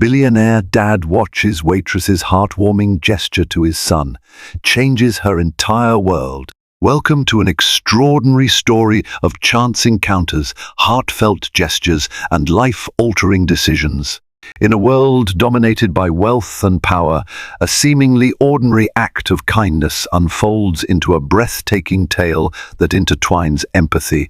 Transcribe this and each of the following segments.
Billionaire dad watches Waitress's heartwarming gesture to his son, changes her entire world. Welcome to an extraordinary story of chance encounters, heartfelt gestures, and life-altering decisions. In a world dominated by wealth and power, a seemingly ordinary act of kindness unfolds into a breathtaking tale that intertwines empathy,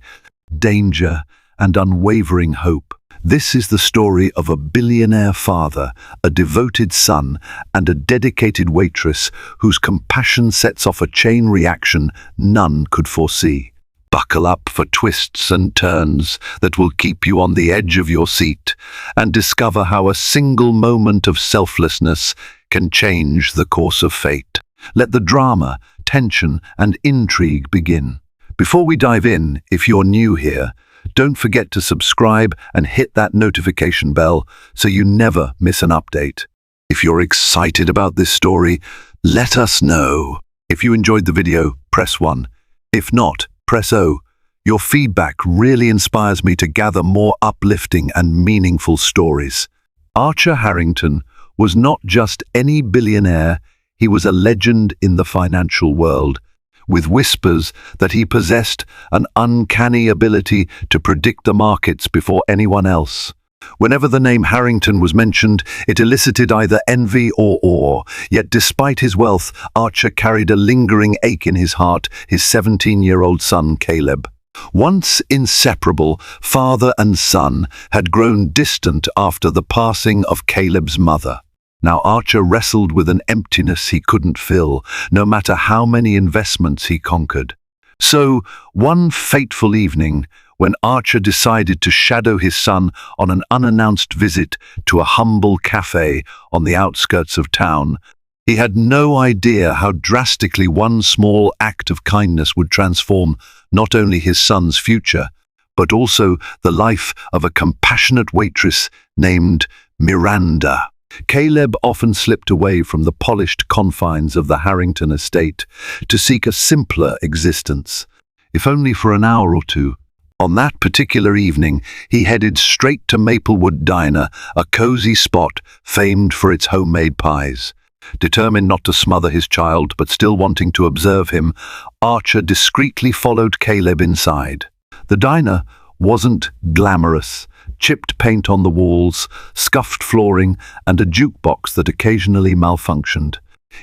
danger, and unwavering hope. This is the story of a billionaire father, a devoted son, and a dedicated waitress whose compassion sets off a chain reaction none could foresee. Buckle up for twists and turns that will keep you on the edge of your seat and discover how a single moment of selflessness can change the course of fate. Let the drama, tension, and intrigue begin. Before we dive in, if you're new here, don't forget to subscribe and hit that notification bell so you never miss an update. If you're excited about this story, let us know. If you enjoyed the video, press 1. If not, press O. Your feedback really inspires me to gather more uplifting and meaningful stories. Archer Harrington was not just any billionaire, he was a legend in the financial world, with whispers that he possessed an uncanny ability to predict the markets before anyone else. Whenever the name Harrington was mentioned, it elicited either envy or awe. Yet despite his wealth, Archer carried a lingering ache in his heart, his 17-year-old son Caleb. Once inseparable, father and son had grown distant after the passing of Caleb's mother. Now Archer wrestled with an emptiness he couldn't fill, no matter how many investments he conquered. So, one fateful evening, when Archer decided to shadow his son on an unannounced visit to a humble cafe on the outskirts of town, he had no idea how drastically one small act of kindness would transform not only his son's future, but also the life of a compassionate waitress named Miranda. Caleb often slipped away from the polished confines of the Harrington estate to seek a simpler existence, if only for an hour or two. On that particular evening, he headed straight to Maplewood Diner, a cozy spot famed for its homemade pies. Determined not to smother his child, but still wanting to observe him, Archer discreetly followed Caleb inside. The diner wasn't glamorous. Chipped paint on the walls, scuffed flooring, and a jukebox that occasionally malfunctioned.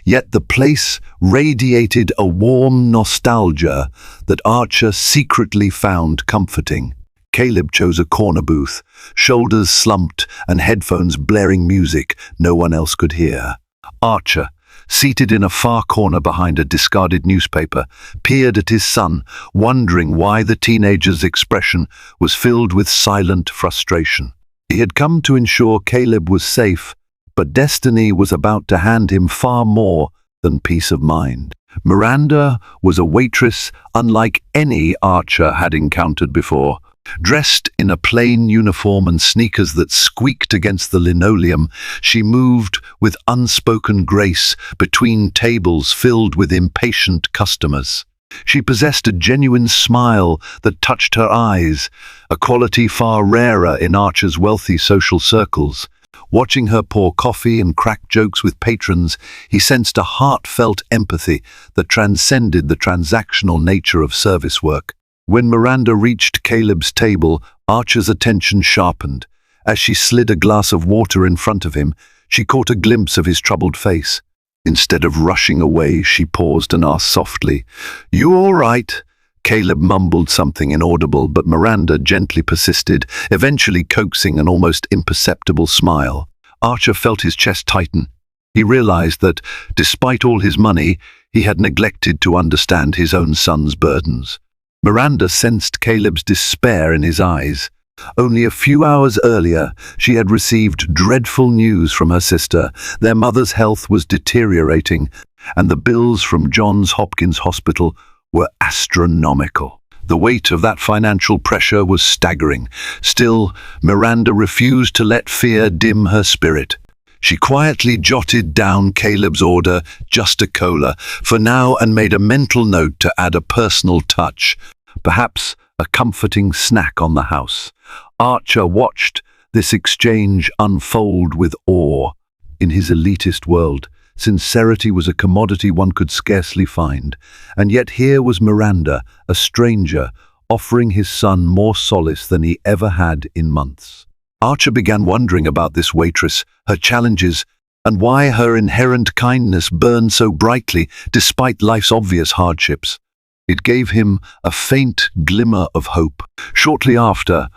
Yet the place radiated a warm nostalgia that Archer secretly found comforting. Caleb chose a corner booth, shoulders slumped and headphones blaring music no one else could hear. Archer, seated in a far corner behind a discarded newspaper, peered at his son, wondering why the teenager's expression was filled with silent frustration. He had come to ensure Caleb was safe, but destiny was about to hand him far more than peace of mind. Miranda was a waitress unlike any Archer had encountered before. Dressed in a plain uniform and sneakers that squeaked against the linoleum, she moved with unspoken grace between tables filled with impatient customers. She possessed a genuine smile that touched her eyes, a quality far rarer in Archer's wealthy social circles. Watching her pour coffee and crack jokes with patrons, he sensed a heartfelt empathy that transcended the transactional nature of service work. When Miranda reached Caleb's table, Archer's attention sharpened. As she slid a glass of water in front of him, she caught a glimpse of his troubled face. Instead of rushing away, she paused and asked softly, "You all right?" Caleb mumbled something inaudible, but Miranda gently persisted, eventually coaxing an almost imperceptible smile. Archer felt his chest tighten. He realized that, despite all his money, he had neglected to understand his own son's burdens. Miranda sensed Caleb's despair in his eyes. Only a few hours earlier, she had received dreadful news from her sister. Their mother's health was deteriorating, and the bills from Johns Hopkins Hospital were astronomical. The weight of that financial pressure was staggering. Still, Miranda refused to let fear dim her spirit. She quietly jotted down Caleb's order, just a cola, for now, and made a mental note to add a personal touch, perhaps a comforting snack on the house. Archer watched this exchange unfold with awe. In his elitist world, sincerity was a commodity one could scarcely find, and yet here was Miranda, a stranger, offering his son more solace than he ever had in months. Archer began wondering about this waitress, her challenges, and why her inherent kindness burned so brightly despite life's obvious hardships. It gave him a faint glimmer of hope. Shortly after,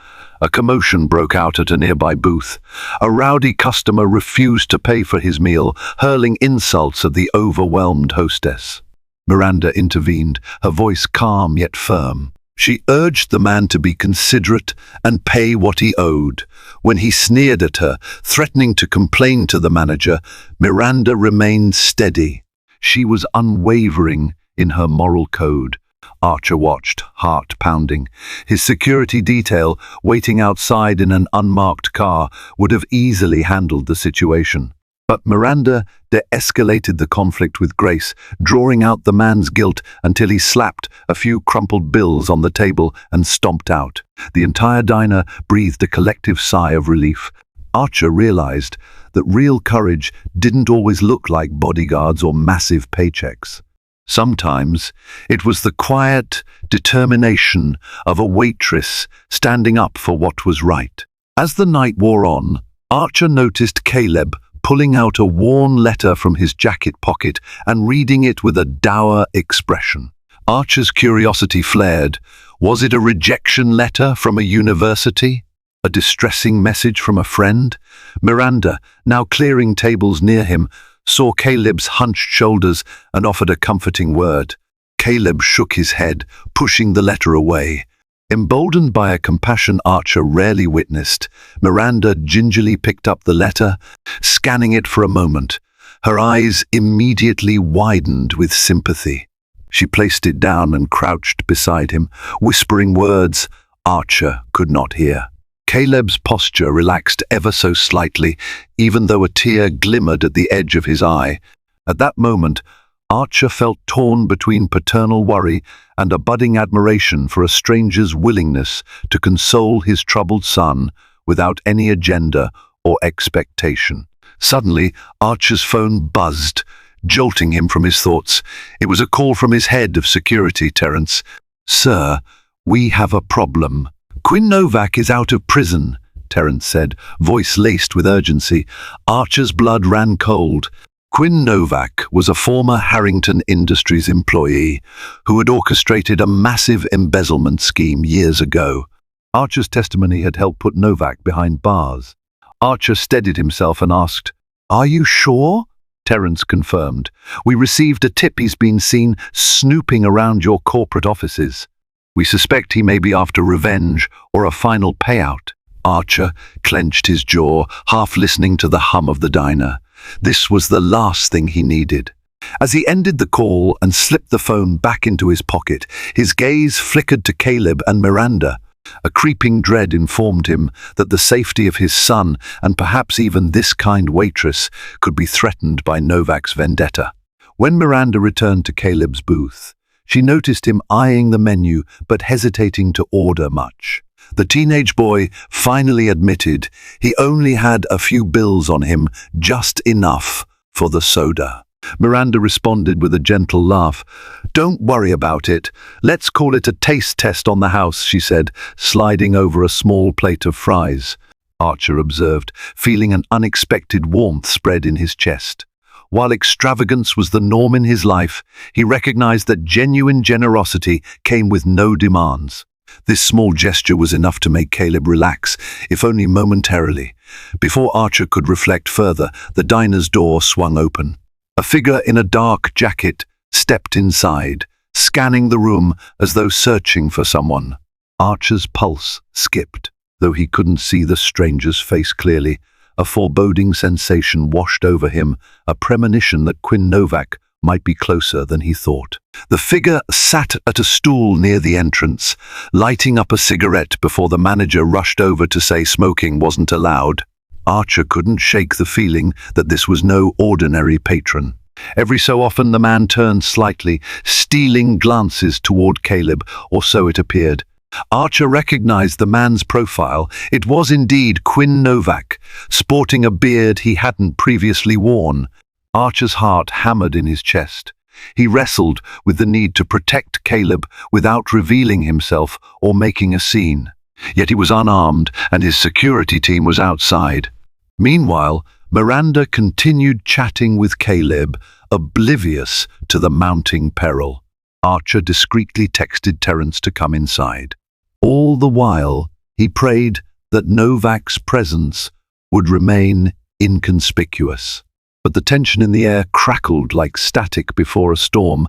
a commotion broke out at a nearby booth. A rowdy customer refused to pay for his meal, hurling insults at the overwhelmed hostess. Miranda intervened, her voice calm yet firm. She urged the man to be considerate and pay what he owed. When he sneered at her, threatening to complain to the manager, Miranda remained steady. She was unwavering in her moral code. Archer watched, heart pounding. His security detail, waiting outside in an unmarked car, would have easily handled the situation. But Miranda de-escalated the conflict with grace, drawing out the man's guilt until he slapped a few crumpled bills on the table and stomped out. The entire diner breathed a collective sigh of relief. Archer realized that real courage didn't always look like bodyguards or massive paychecks. Sometimes it was the quiet determination of a waitress standing up for what was right. As the night wore on, Archer noticed Caleb pulling out a worn letter from his jacket pocket and reading it with a dour expression. Archer's curiosity flared. Was it a rejection letter from a university? A distressing message from a friend? Miranda, now clearing tables near him, saw Caleb's hunched shoulders and offered a comforting word. Caleb shook his head, pushing the letter away. Emboldened by a compassion Archer rarely witnessed, Miranda gingerly picked up the letter, scanning it for a moment. Her eyes immediately widened with sympathy. She placed it down and crouched beside him, whispering words Archer could not hear. Caleb's posture relaxed ever so slightly, even though a tear glimmered at the edge of his eye. At that moment, Archer felt torn between paternal worry and a budding admiration for a stranger's willingness to console his troubled son without any agenda or expectation. Suddenly, Archer's phone buzzed, jolting him from his thoughts. It was a call from his head of security, Terence. "Sir, we have a problem." "Quinn Novak is out of prison," Terence said, voice laced with urgency. Archer's blood ran cold. Quinn Novak was a former Harrington Industries employee who had orchestrated a massive embezzlement scheme years ago. Archer's testimony had helped put Novak behind bars. Archer steadied himself and asked, "Are you sure?" Terence confirmed. "We received a tip he's been seen snooping around your corporate offices. We suspect he may be after revenge or a final payout." Archer clenched his jaw, half listening to the hum of the diner. This was the last thing he needed. As he ended the call and slipped the phone back into his pocket, his gaze flickered to Caleb and Miranda. A creeping dread informed him that the safety of his son, and perhaps even this kind waitress, could be threatened by Novak's vendetta. When Miranda returned to Caleb's booth, she noticed him eyeing the menu but hesitating to order much. The teenage boy finally admitted he only had a few bills on him, just enough for the soda. Miranda responded with a gentle laugh. "Don't worry about it. Let's call it a taste test on the house," she said, sliding over a small plate of fries. Archer observed, feeling an unexpected warmth spread in his chest. While extravagance was the norm in his life, he recognized that genuine generosity came with no demands. This small gesture was enough to make Caleb relax, if only momentarily. Before Archer could reflect further, the diner's door swung open. A figure in a dark jacket stepped inside, scanning the room as though searching for someone. Archer's pulse skipped, though he couldn't see the stranger's face clearly. A foreboding sensation washed over him, a premonition that Quinn Novak might be closer than he thought. The figure sat at a stool near the entrance, lighting up a cigarette before the manager rushed over to say smoking wasn't allowed. Archer couldn't shake the feeling that this was no ordinary patron. Every so often the man turned slightly, stealing glances toward Caleb, or so it appeared. Archer recognized the man's profile. It was indeed Quinn Novak, sporting a beard he hadn't previously worn. Archer's heart hammered in his chest. He wrestled with the need to protect Caleb without revealing himself or making a scene. Yet he was unarmed, and his security team was outside. Meanwhile, Miranda continued chatting with Caleb, oblivious to the mounting peril. Archer discreetly texted Terence to come inside. All the while, he prayed that Novak's presence would remain inconspicuous. But the tension in the air crackled like static before a storm,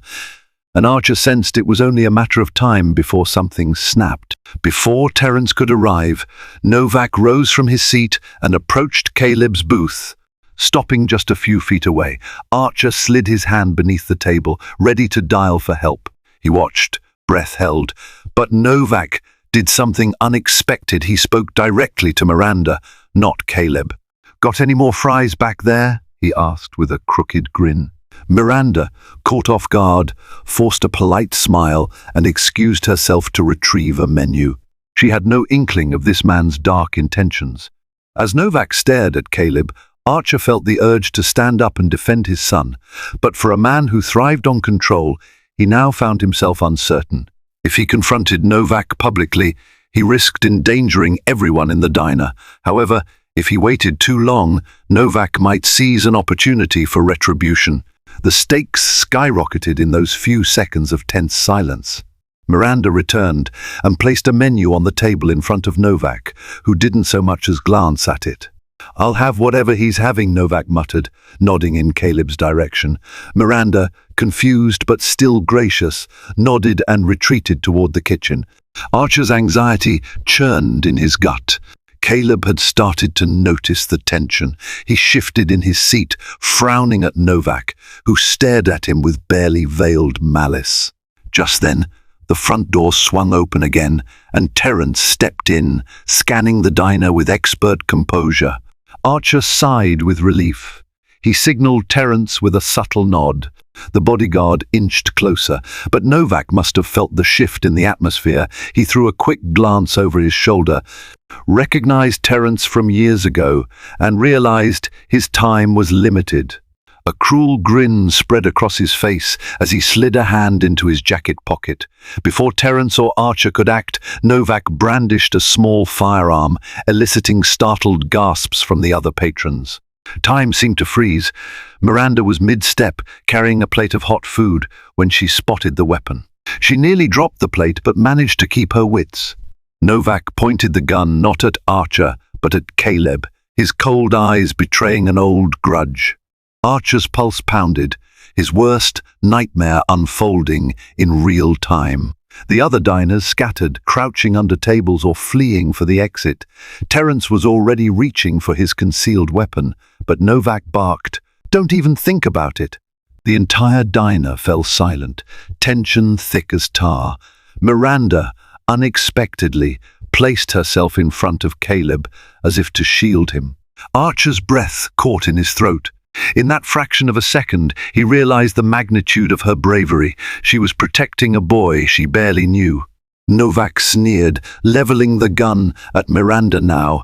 and Archer sensed it was only a matter of time before something snapped. Before Terence could arrive, Novak rose from his seat and approached Caleb's booth. Stopping just a few feet away, Archer slid his hand beneath the table, ready to dial for help. He watched, breath held, but Novak did something unexpected. He spoke directly to Miranda, not Caleb. "Got any more fries back there?" he asked with a crooked grin. Miranda, caught off guard, forced a polite smile and excused herself to retrieve a menu. She had no inkling of this man's dark intentions. As Novak stared at Caleb, Archer felt the urge to stand up and defend his son. But for a man who thrived on control, he now found himself uncertain. If he confronted Novak publicly, he risked endangering everyone in the diner. However, if he waited too long, Novak might seize an opportunity for retribution. The stakes skyrocketed in those few seconds of tense silence. Miranda returned and placed a menu on the table in front of Novak, who didn't so much as glance at it. "I'll have whatever he's having," Novak muttered, nodding in Caleb's direction. Miranda, confused but still gracious, nodded and retreated toward the kitchen. Archer's anxiety churned in his gut. Caleb had started to notice the tension. He shifted in his seat, frowning at Novak, who stared at him with barely veiled malice. Just then, the front door swung open again, and Terence stepped in, scanning the diner with expert composure. Archer sighed with relief. He signaled Terence with a subtle nod. The bodyguard inched closer, but Novak must have felt the shift in the atmosphere. He threw a quick glance over his shoulder, recognized Terence from years ago, and realized his time was limited. A cruel grin spread across his face as he slid a hand into his jacket pocket. Before Terence or Archer could act, Novak brandished a small firearm, eliciting startled gasps from the other patrons. Time seemed to freeze. Miranda was mid-step, carrying a plate of hot food, when she spotted the weapon. She nearly dropped the plate, but managed to keep her wits. Novak pointed the gun not at Archer, but at Caleb, his cold eyes betraying an old grudge. Archer's pulse pounded, his worst nightmare unfolding in real time. The other diners scattered, crouching under tables or fleeing for the exit. Terence was already reaching for his concealed weapon, but Novak barked, "Don't even think about it." The entire diner fell silent, tension thick as tar. Miranda, unexpectedly, placed herself in front of Caleb as if to shield him. Archer's breath caught in his throat. In that fraction of a second, he realized the magnitude of her bravery. She was protecting a boy she barely knew. Novak sneered, leveling the gun at Miranda now.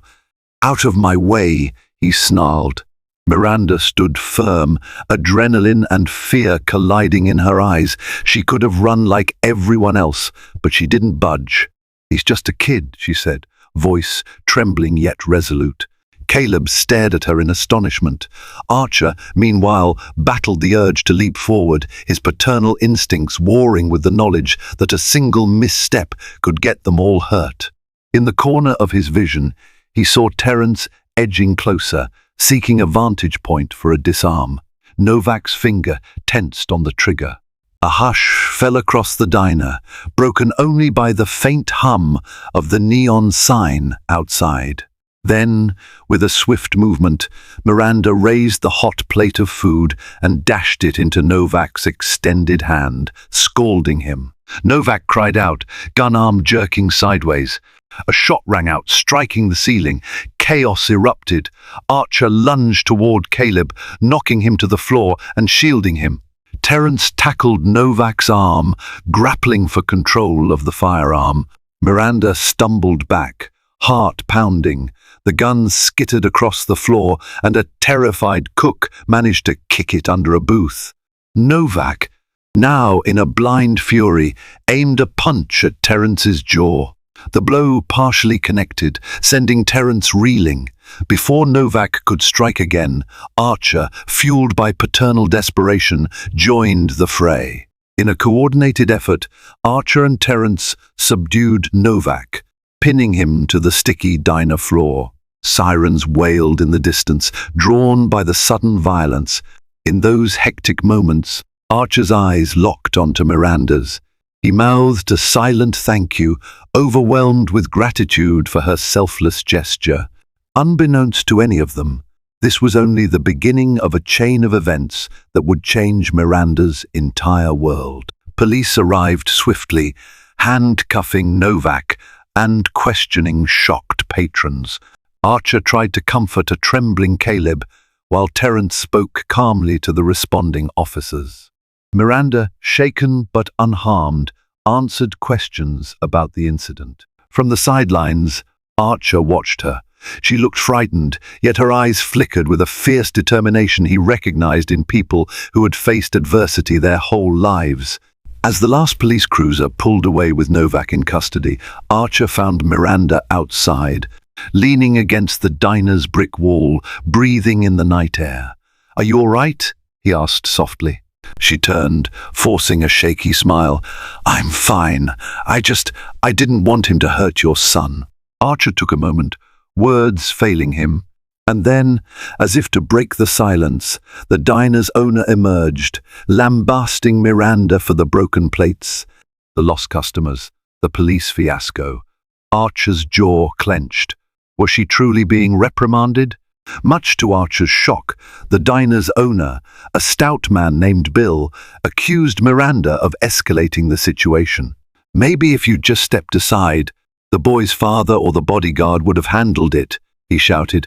"Out of my way," he snarled. Miranda stood firm, adrenaline and fear colliding in her eyes. She could have run like everyone else, but she didn't budge. "He's just a kid," she said, voice trembling yet resolute. Caleb stared at her in astonishment. Archer, meanwhile, battled the urge to leap forward, his paternal instincts warring with the knowledge that a single misstep could get them all hurt. In the corner of his vision, he saw Terence edging closer, seeking a vantage point for a disarm. Novak's finger tensed on the trigger. A hush fell across the diner, broken only by the faint hum of the neon sign outside. Then, with a swift movement, Miranda raised the hot plate of food and dashed it into Novak's extended hand, scalding him. Novak cried out, gun arm jerking sideways. A shot rang out, striking the ceiling. Chaos erupted. Archer lunged toward Caleb, knocking him to the floor and shielding him. Terence tackled Novak's arm, grappling for control of the firearm. Miranda stumbled back, heart pounding. The gun skittered across the floor, and a terrified cook managed to kick it under a booth. Novak, now in a blind fury, aimed a punch at Terence's jaw. The blow partially connected, sending Terence reeling. Before Novak could strike again, Archer, fueled by paternal desperation, joined the fray. In a coordinated effort, Archer and Terence subdued Novak, pinning him to the sticky diner floor. Sirens wailed in the distance, drawn by the sudden violence. In those hectic moments, Archer's eyes locked onto Miranda's. He mouthed a silent thank you, overwhelmed with gratitude for her selfless gesture. Unbeknownst to any of them, this was only the beginning of a chain of events that would change Miranda's entire world. Police arrived swiftly, handcuffing Novak and questioning shocked patrons. Archer tried to comfort a trembling Caleb, while Terence spoke calmly to the responding officers. Miranda, shaken but unharmed, answered questions about the incident. From the sidelines, Archer watched her. She looked frightened, yet her eyes flickered with a fierce determination he recognized in people who had faced adversity their whole lives. As the last police cruiser pulled away with Novak in custody, Archer found Miranda outside, leaning against the diner's brick wall, breathing in the night air. "Are you all right?" he asked softly. She turned, forcing a shaky smile. "I'm fine. I didn't want him to hurt your son." Archer took a moment, words failing him. And then, as if to break the silence, the diner's owner emerged, lambasting Miranda for the broken plates, the lost customers, the police fiasco. Archer's jaw clenched. Was she truly being reprimanded? Much to Archer's shock, the diner's owner, a stout man named Bill, accused Miranda of escalating the situation. "Maybe if you'd just stepped aside, the boy's father or the bodyguard would have handled it," he shouted,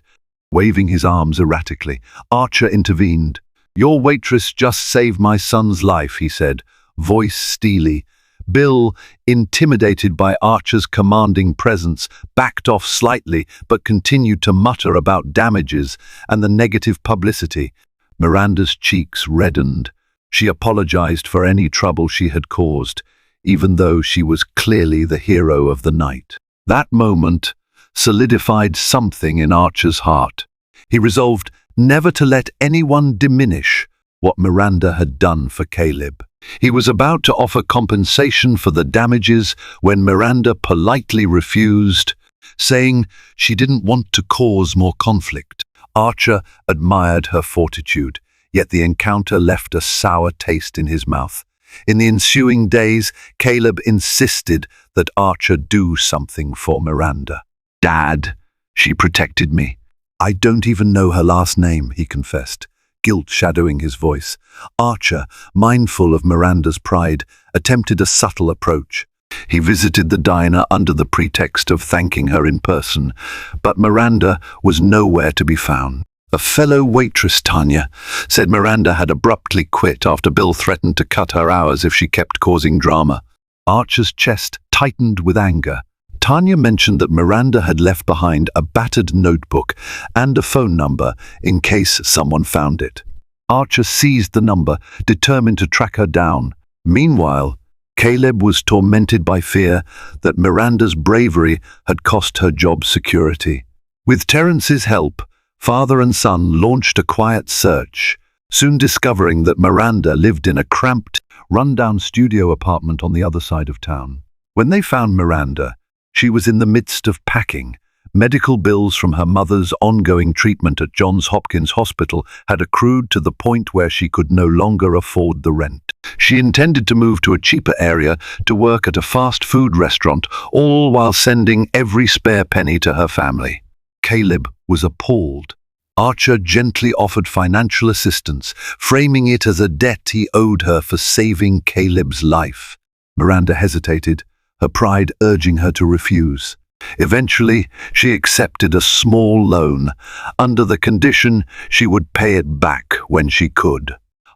waving his arms erratically. Archer intervened. "Your waitress just saved my son's life," he said, voice steely. Bill, intimidated by Archer's commanding presence, backed off slightly but continued to mutter about damages and the negative publicity. Miranda's cheeks reddened. She apologized for any trouble she had caused, even though she was clearly the hero of the night. That moment solidified something in Archer's heart. He resolved never to let anyone diminish what Miranda had done for Caleb. He was about to offer compensation for the damages when Miranda politely refused, saying she didn't want to cause more conflict. Archer admired her fortitude, yet the encounter left a sour taste in his mouth. In the ensuing days, Caleb insisted that Archer do something for Miranda. "Dad, she protected me. I don't even know her last name," he confessed, guilt shadowing his voice. Archer, mindful of Miranda's pride, attempted a subtle approach. He visited the diner under the pretext of thanking her in person, but Miranda was nowhere to be found. "A fellow waitress, Tanya," said Miranda had abruptly quit after Bill threatened to cut her hours if she kept causing drama. Archer's chest tightened with anger. Tanya mentioned that Miranda had left behind a battered notebook and a phone number in case someone found it. Archer seized the number, determined to track her down. Meanwhile, Caleb was tormented by fear that Miranda's bravery had cost her job security. With Terence's help, father and son launched a quiet search, soon discovering that Miranda lived in a cramped, run-down studio apartment on the other side of town. When they found Miranda, she was in the midst of packing. Medical bills from her mother's ongoing treatment at Johns Hopkins Hospital had accrued to the point where she could no longer afford the rent. She intended to move to a cheaper area to work at a fast food restaurant, all while sending every spare penny to her family. Caleb was appalled. Archer gently offered financial assistance, framing it as a debt he owed her for saving Caleb's life. Miranda hesitated, her pride urging her to refuse. Eventually, she accepted a small loan, under the condition she would pay it back when she could.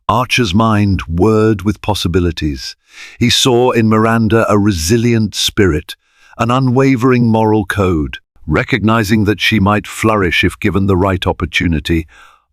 Archer's mind whirred with possibilities. He saw in Miranda a resilient spirit, an unwavering moral code. Recognizing that she might flourish if given the right opportunity,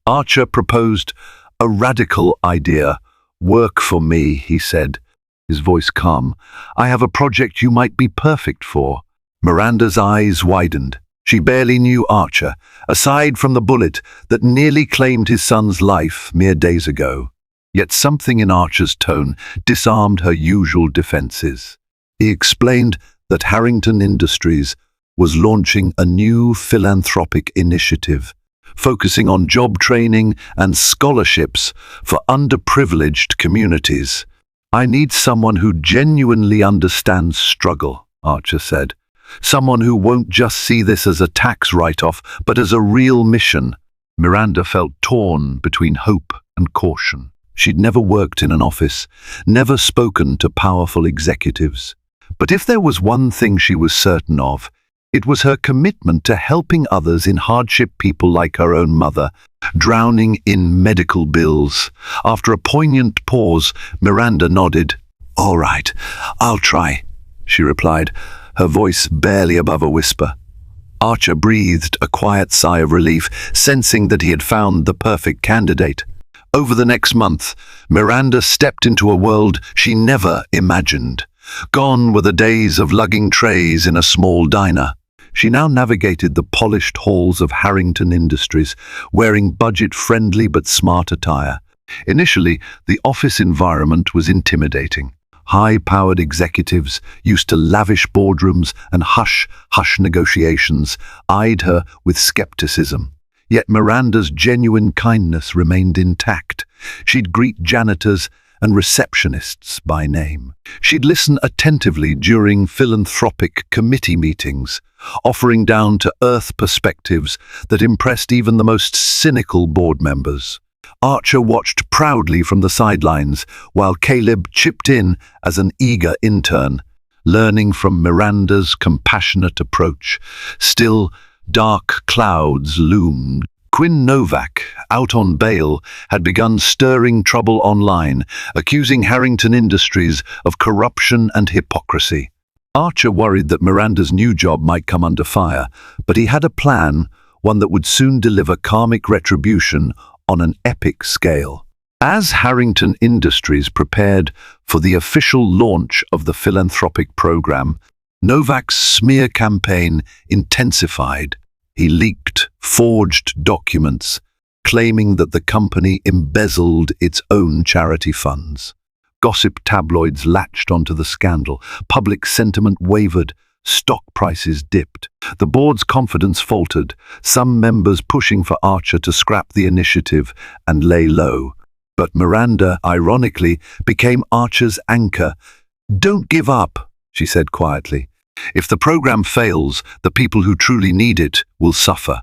Archer proposed a radical idea. "Work for me," he said, his voice calm. "I have a project you might be perfect for." Miranda's eyes widened. She barely knew Archer, aside from the bullet that nearly claimed his son's life mere days ago. Yet something in Archer's tone disarmed her usual defenses. He explained that Harrington Industries was launching a new philanthropic initiative, focusing on job training and scholarships for underprivileged communities. "I need someone who genuinely understands struggle," Archer said. "Someone who won't just see this as a tax write-off, but as a real mission." Miranda felt torn between hope and caution. She'd never worked in an office, never spoken to powerful executives. But if there was one thing she was certain of, it was her commitment to helping others in hardship, people like her own mother, drowning in medical bills. After a poignant pause, Miranda nodded. "All right, I'll try," she replied, her voice barely above a whisper. Archer breathed a quiet sigh of relief, sensing that he had found the perfect candidate. Over the next month, Miranda stepped into a world she never imagined. Gone were the days of lugging trays in a small diner. She now navigated the polished halls of Harrington Industries, wearing budget-friendly but smart attire. Initially, the office environment was intimidating. High-powered executives, used to lavish boardrooms and hush-hush negotiations, eyed her with skepticism. Yet Miranda's genuine kindness remained intact. She'd greet janitors and receptionists by name. She'd listen attentively during philanthropic committee meetings, offering down-to-earth perspectives that impressed even the most cynical board members. Archer watched proudly from the sidelines, while Caleb chipped in as an eager intern, learning from Miranda's compassionate approach. Still, dark clouds loomed. Quinn Novak, out on bail, had begun stirring trouble online, accusing Harrington Industries of corruption and hypocrisy. Archer worried that Miranda's new job might come under fire, but he had a plan, one that would soon deliver karmic retribution on an epic scale. As Harrington Industries prepared for the official launch of the philanthropic program, Novak's smear campaign intensified. He leaked forged documents, claiming that the company embezzled its own charity funds. Gossip tabloids latched onto the scandal. Public sentiment wavered. Stock prices dipped. The board's confidence faltered, some members pushing for Archer to scrap the initiative and lay low. But Miranda, ironically, became Archer's anchor. "Don't give up," she said quietly. "If the program fails, the people who truly need it will suffer."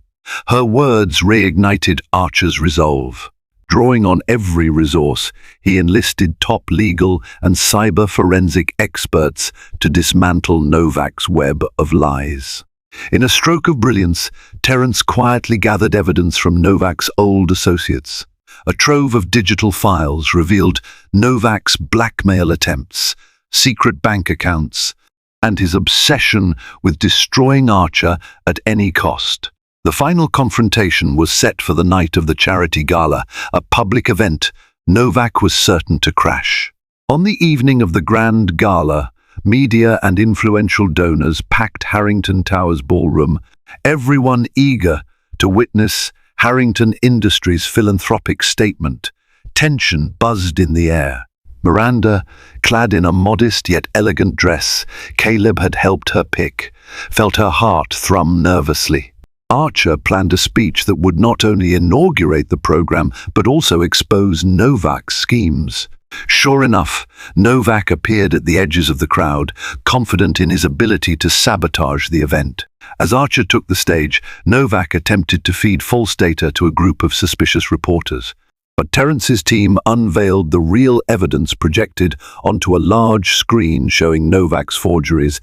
Her words reignited Archer's resolve. Drawing on every resource, he enlisted top legal and cyber forensic experts to dismantle Novak's web of lies. In a stroke of brilliance, Terence quietly gathered evidence from Novak's old associates. A trove of digital files revealed Novak's blackmail attempts, secret bank accounts, and his obsession with destroying Archer at any cost. The final confrontation was set for the night of the charity gala, a public event Novak was certain to crash. On the evening of the grand gala, media and influential donors packed Harrington Towers ballroom, everyone eager to witness Harrington Industries' philanthropic statement. Tension buzzed in the air. Miranda, clad in a modest yet elegant dress Caleb had helped her pick, felt her heart thrum nervously. Archer planned a speech that would not only inaugurate the program, but also expose Novak's schemes. Sure enough, Novak appeared at the edges of the crowd, confident in his ability to sabotage the event. As Archer took the stage, Novak attempted to feed false data to a group of suspicious reporters. But Terence's team unveiled the real evidence projected onto a large screen showing Novak's forgeries,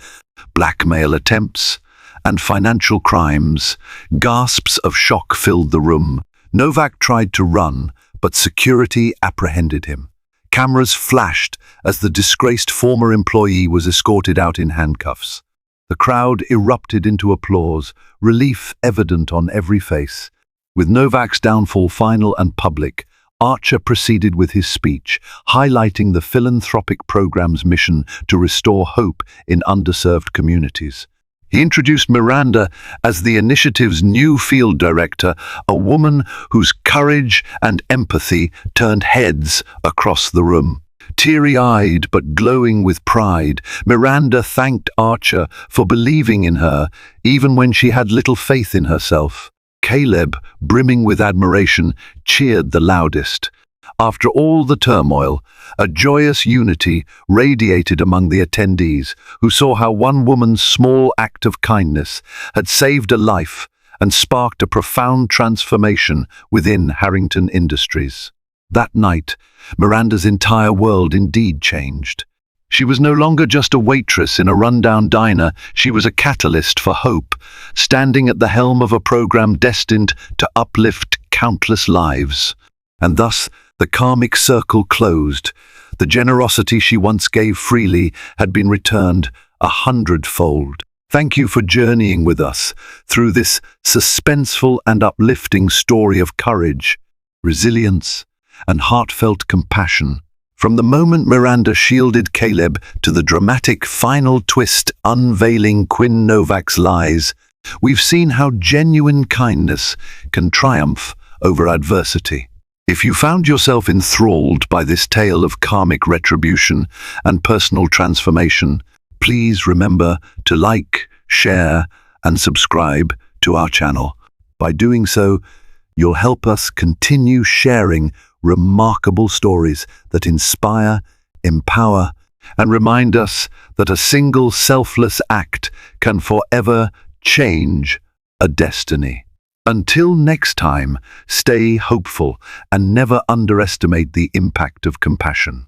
blackmail attempts, and financial crimes. Gasps of shock filled the room. Novak tried to run, but security apprehended him. Cameras flashed as the disgraced former employee was escorted out in handcuffs. The crowd erupted into applause, relief evident on every face. With Novak's downfall final and public, Archer proceeded with his speech, highlighting the philanthropic program's mission to restore hope in underserved communities. He introduced Miranda as the initiative's new field director, a woman whose courage and empathy turned heads across the room. Teary-eyed but glowing with pride, Miranda thanked Archer for believing in her, even when she had little faith in herself. Caleb, brimming with admiration, cheered the loudest. After all the turmoil, a joyous unity radiated among the attendees, who saw how one woman's small act of kindness had saved a life and sparked a profound transformation within Harrington Industries. That night, Miranda's entire world indeed changed. She was no longer just a waitress in a rundown diner, she was a catalyst for hope, standing at the helm of a program destined to uplift countless lives. And thus, the karmic circle closed. The generosity she once gave freely had been returned 100-fold. Thank you for journeying with us through this suspenseful and uplifting story of courage, resilience, and heartfelt compassion. From the moment Miranda shielded Caleb to the dramatic final twist unveiling Quinn Novak's lies, we've seen how genuine kindness can triumph over adversity. If you found yourself enthralled by this tale of karmic retribution and personal transformation, please remember to like, share, and subscribe to our channel. By doing so, you'll help us continue sharing remarkable stories that inspire, empower, and remind us that a single selfless act can forever change a destiny. Until next time, stay hopeful and never underestimate the impact of compassion.